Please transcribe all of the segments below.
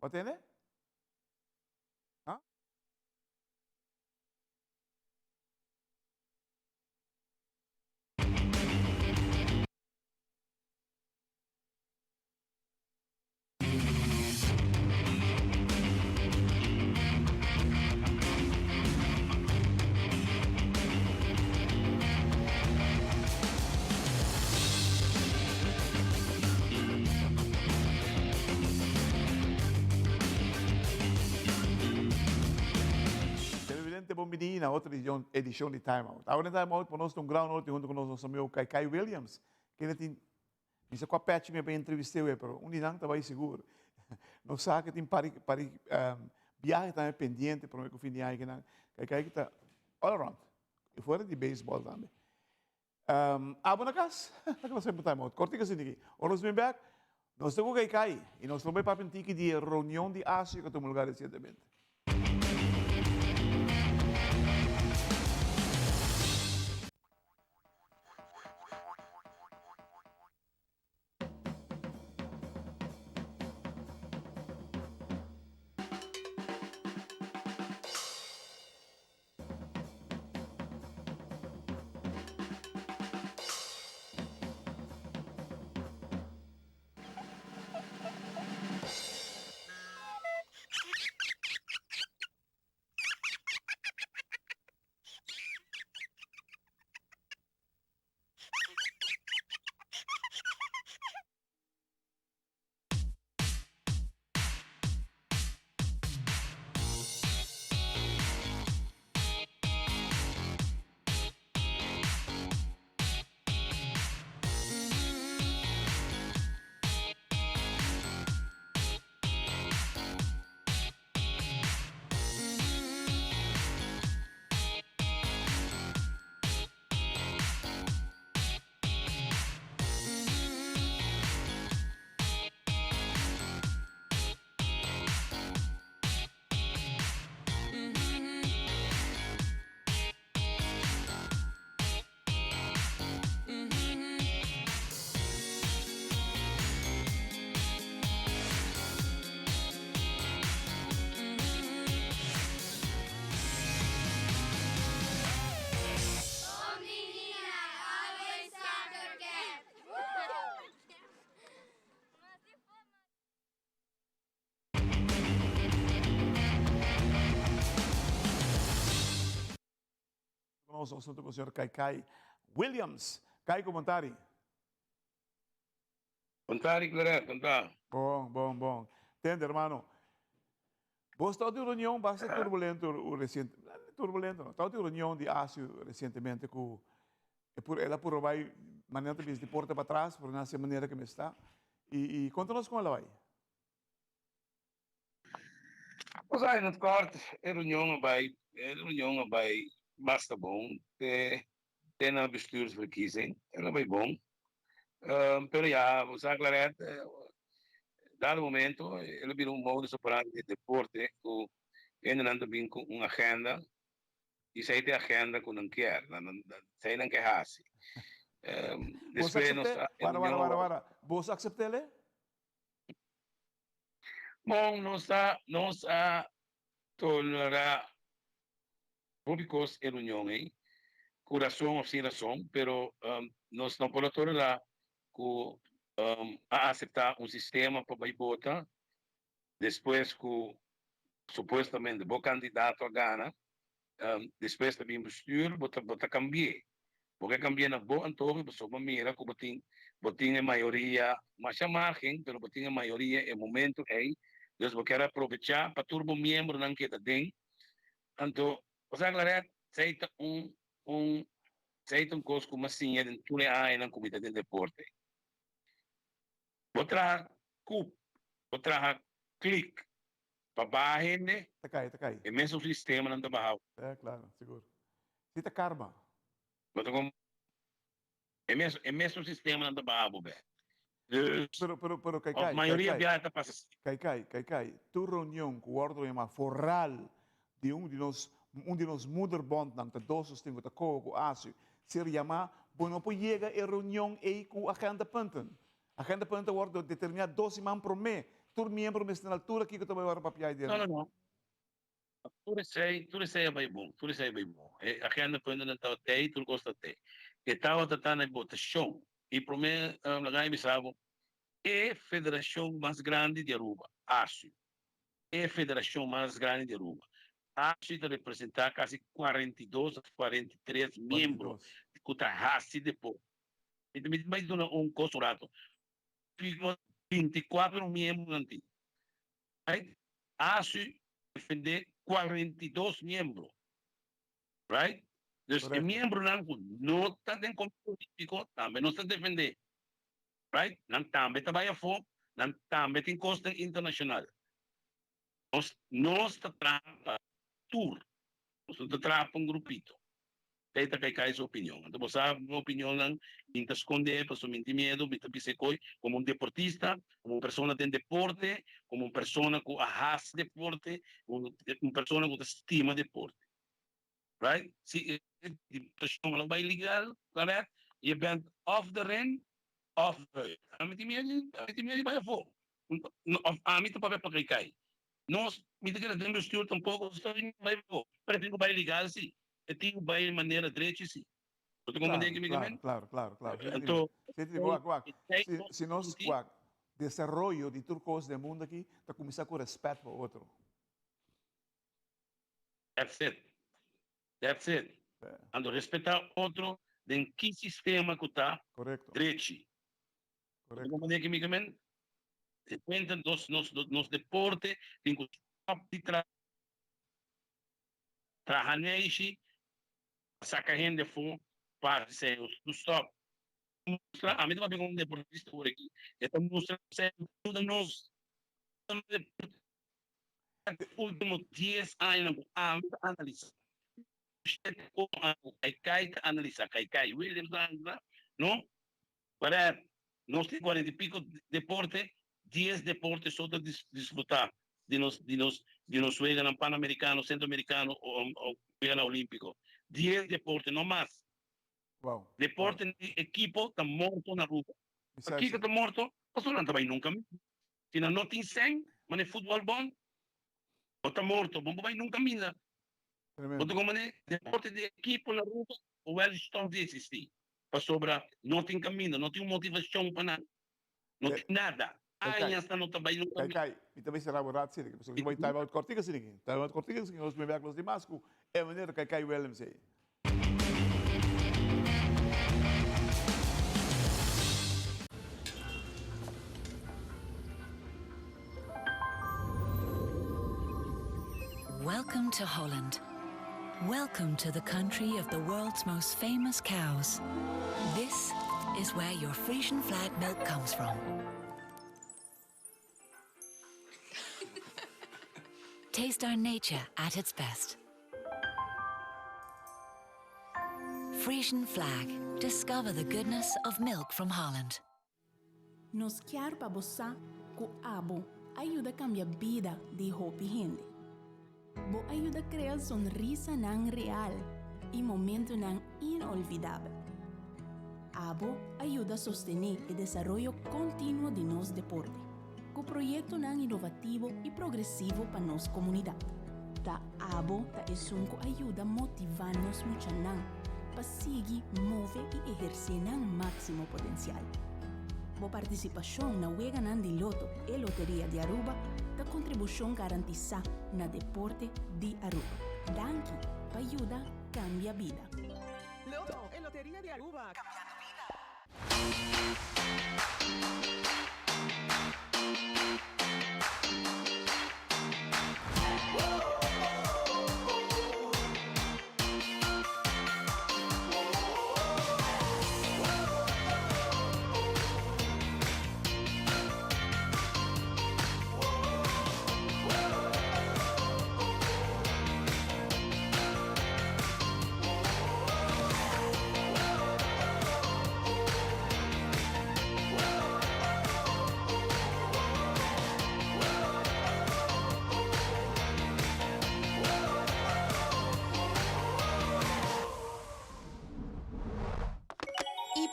Wat é, né? Hã? Televidente bom menina, outra edição de Time Out. Agora em Time Out, para nós tem um ground out junto com nosso amigo Kai Williams, que ele tem, isso com a patch me para entrevistar ele, mas um dia não estava seguro. Não sabe que tem viagem também pendente para o fim de ano, que está all around, e fora de beisebol também. Abo na casa, aquela sempre Time Out. Corta que assim aqui. Ou nós vem back, nós temos que cair, e nós vamos para a pentique de reunião de Ásia que tem um lugar recentemente. Nosso assunto com o senhor Kai Williams. Kai, comentário. Contare, Claret, contar. Bom. Entende, irmão? Você está de reunião bastante turbulento recente. Turbulento, não. Está de reunião de ASIO recentemente com ela por vai maneira de porta para trás, por essa maneira que me está. E conta-nos como ela vai. Pois aí, no corte, a reunião vai basta bom, tem na bestuur verkiezing, ela vai bom. Pero ja, você Claret, dado momento, ele vira modus operandi de deporte, que ainda não tem uma agenda, e se tem agenda com não quer, se não quer assim. Você accepta? Você accepta ele? Bom, nós tolerar públicos em reunião aí, coração ou sem razão, pero nós não podemos tolerar a aceitar um sistema para vai votar, depois que supostamente o candidato a Gana, depois também o bestuur, bota cambiar. Porque cambiar na boa antojo, você vai mirar que botinha a maioria, mas a margem, pero botinha a maioria é momento aí, Deus vai querer aproveitar para todo membro não queda dentro. Então, você aclarar, um aceita coisa como assim, é dentro na comida de deporte. Outra outra clique, para baixo, né? Tá cai. É mesmo sistema não está barrado. É, claro, seguro. Cita karma. É mesmo sistema não está barrado, velho. Pero A maioria viaja está passando. Cai. Tu reunião com o ordem é uma forral de um de nós moderbond, não, de dois tem que com Ásia, se chama, bueno, pues chega a reunião aí com a agenda Pantan. A agenda Pantan ordem determinar 12 man por mês, tur membro nesta altura que eu também vou papiar dele. No. Tu sei vai bom, tu sei vai bom. E a gente quando não tá te, tu gosta te. Que tava tratando de votação. E para mim, lá em Bissau, é a federação mais grande de Aruba, acho. É a federação mais grande de Aruba. Acho que representa quase 42 a 43 membros 42. que trabalham depois. E também vai dar custo rato. Fico 24 membros antigos. Right? Acho defender 42 membros. Right? Dus Correcto. membro não está em político, também não está defender. Right? Não também trabalha fora, não também tem custo internacional. Nós tratamos tour, nós tratamos grupito. Feita que cai sua opinião. Então, você sabe, minha opinião não pinta esconder, para mentir medo, pinta pisecoi, como um deportista, como uma pessoa de deporte, como uma pessoa que arrasa deporte, como uma pessoa que estima deporte. Right? Se a pessoa não vai legal, correto? Je bent off the ring, off the ring. Met die meer bij je voor. Of aan met de papel para cai. Nós, me diga, temos que tampouco estar vai voor. Para que vai legal sim. E tem vai maneira direita sim. Tu compreende que me Claro. Então, se nós desenvolvimento de turcos do mundo aqui, está começar com respeito para o outro. that's it. Ando respeitar outro, em que sistema que está Correto. direito. Tu compreende que me depende dos deportes, tem que trabalhar saca gente fora para ser o stop. A mim também como deportista por aqui, então mostra que tudo nós últimos 10 anos a analisar. Analisar, Williams, não? Para nós temos 40 e pico deportes, 10 deportes só de disputar de nos juegan en Panamericano, Centroamericano o juegan Olímpico. 10 deportes, no más. Wow. Deporte wow. Equipo está morto na rua. Aqui que está morto, pastor não vai nunca. Se não tem 100, mas é futebol bom, está morto, não vai nunca mina. Outro como é deporte de equipo na rua, o eles estão de existir. Para sobrar, não tem caminho, não tem motivação para nada. Não tem nada. Ai, esta não também nunca. Kai, e também será borrado sim, porque se vai estar out cortiga sim, está out cortiga sim, nós primeiro os demais, é maneira que Kai Williams aí. Welcome to Holland. Welcome to the country of the world's most famous cows. This is where your Frisian flag milk comes from. Taste our nature at its best. Frisian flag. Discover the goodness of milk from Holland. Nos quer para você que abo ajuda a cambiar a vida de hopi gente. Bo ajuda a criar sonrisa nang real e momento nang inolvidável. Abo ajuda a sostener o desenvolvimento contínuo de nos deporte, com projeto nang inovativo e progressivo para nos comunidade. Ta abo ta esunco ajuda a motivar nos muito nang para seguir, mover e exercer nang máximo potencial. Bo participação na Wega nang de Loto e Loteria de Aruba da contribuição garantizada na deporte de Aruba. Danke, para ajudar cambia vida. Loto e Loteria de Aruba. Cambiando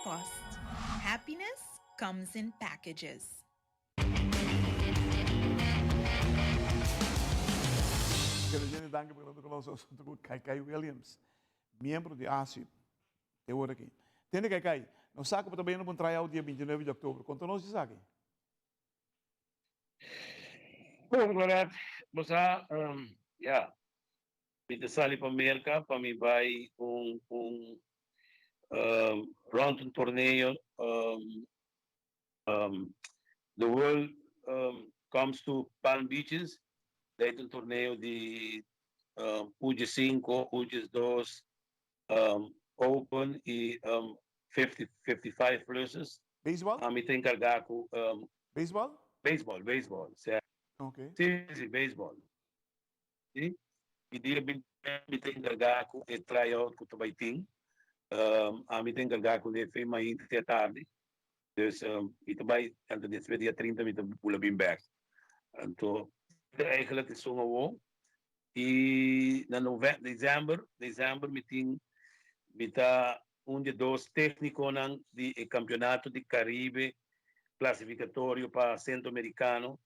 ePost. Happiness comes in packages. Quero dizer, danke por nós conosco com Kai Williams, membro de ASI, de hora aqui. Tende Kai, nós saco também no tryout dia 29 de outubro. Conta-nos isso aqui. Bom, agora, você, yeah, me sali para América, para mim vai round um torneio, the world comes to Palm Beaches, daí um torneio de UG5, UG2, Open e 55 versus. Beisebol? A mim tem encargado com Beisebol? beisebol, certo? Ok. Sim, beisebol. Sim? E dia me tem encargado com o tryout com o Tabaitim. A mim tem encargado com o FEMA até tarde. Dus e também, antes desse dia 30, me pula bem back. Então, eigenlijk is zo'n gewoon. E na dezembro, me tem de dois técnicos de campeonato de Caribe classificatório para centro-americano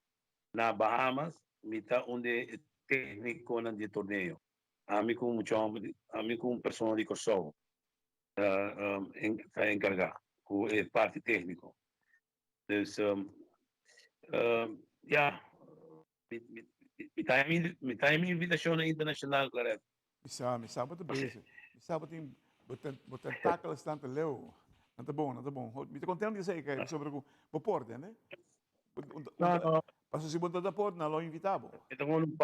na Bahamas, me tá de técnico de torneio. A mim com pessoa de Kosovo, encarregar com a parte técnico. Dus, ja, me tá em invitação internacional, claro. Me sabe muito bem. Me sabe tem botar tackles tanto leu. Não tá bom, não tá bom. Me tá contando disso aí, que sobre o porte, né? Não. Mas se botar da porte, não lo invitava. Então, um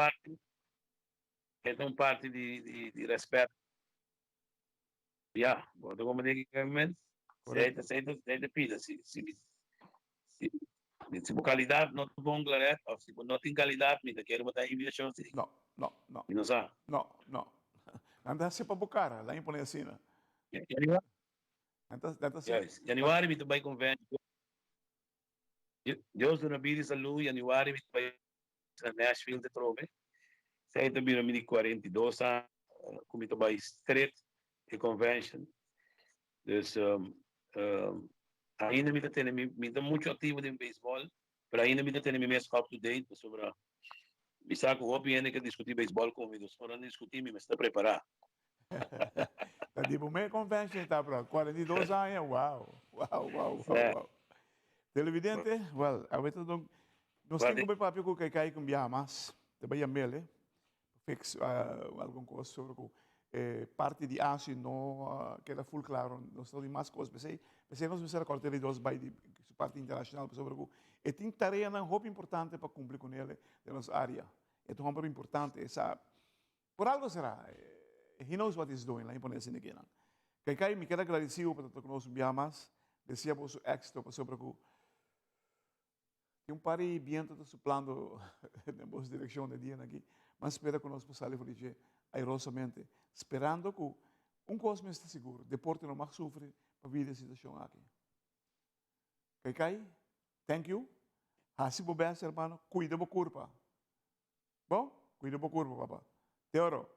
parte de respeito. Ja, wat como digo, se pida, se por qualidade não é bom, claro, ou se não tem qualidade, me quero botar invitação, sim. Não. E não sabe? Não. Anda se para Bucara, lá em Ponecina. Anda se. Januário, me também convém. Deus do Nabi de Salu, Januário, me também na Nashville de Trove. Sai também no mini 42 anos, como também street e convention. Dus, ainda me tem muito ativo em beisebol, mas ainda me tem mais up to date sobre me saco o hobby ainda que discutir beisebol comigo, só não discutir, me está preparado. Tá tipo meio convention, tá para 42 anos, uau. Televidente, well, a ver tudo. Nós temos que papel com que cai com mais, também a mele, fix alguma coisa sobre parte de ASI não queda full claro, nós temos mais coisas, pensei nós vamos cortar de dois by de parte internacional sobre o e tem tarefa não roupa importante para cumprir com ele de nossa área, é tão roupa importante, essa por algo será, he knows what he's doing lá em Ponência aqui não, que cai me queda agradecido por ter conosco mais, decía por su éxito sobre o tem pari bem todo suplando na boa direção de dia aqui, mas espera conosco sair feliz airosamente, esperando que cosmo está seguro, deporte não mais sofre para vir a situação aqui. Kai, thank you. Hasi bo bem, hermano, cuida do corpo. Bom, cuida do corpo, papá. Te oro.